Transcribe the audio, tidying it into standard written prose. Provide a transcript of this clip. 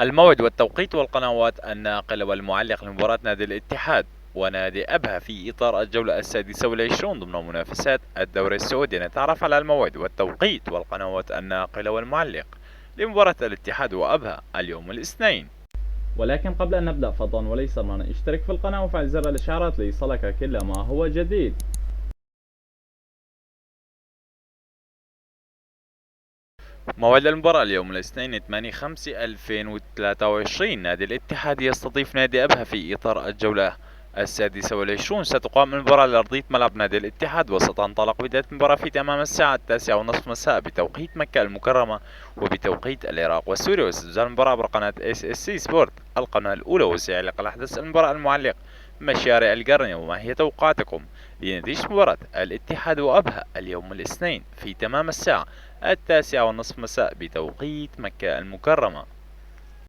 الموعد والتوقيت والقنوات الناقلة والمعلق لمباراة نادي الاتحاد ونادي أبها في إطار الجولة السادسة والعشرون ضمن منافسات الدوري السعودي. نتعرف على الموعد والتوقيت والقنوات الناقلة والمعلق لمباراة الاتحاد وأبها اليوم الاثنين. ولكن قبل أن نبدأ فضلا وليس أمرا اشترك في القناة وفعل زر الإشعارات ليصلك كل ما هو جديد. موعد المباراة اليوم الاثنين 8/5/2023. نادي الاتحاد يستضيف نادي أبها في إطار الجولة السادسة والعشرون. ستقام المباراة على أرضية ملعب نادي الاتحاد، وستنطلق بداية المباراة في تمام الساعة 9:30 مساء بتوقيت مكة المكرمة وبتوقيت العراق وسوريا. وستذاع المباراة عبر قناة SSC سبورت القناة الأولى. وسيعلق على أحداث المباراة المعلق مشاري القرني. وما هي توقعاتكم لنتيجة مباراة الاتحاد وأبها اليوم الاثنين في تمام الساعة 9:30 مساء بتوقيت مكة المكرمة؟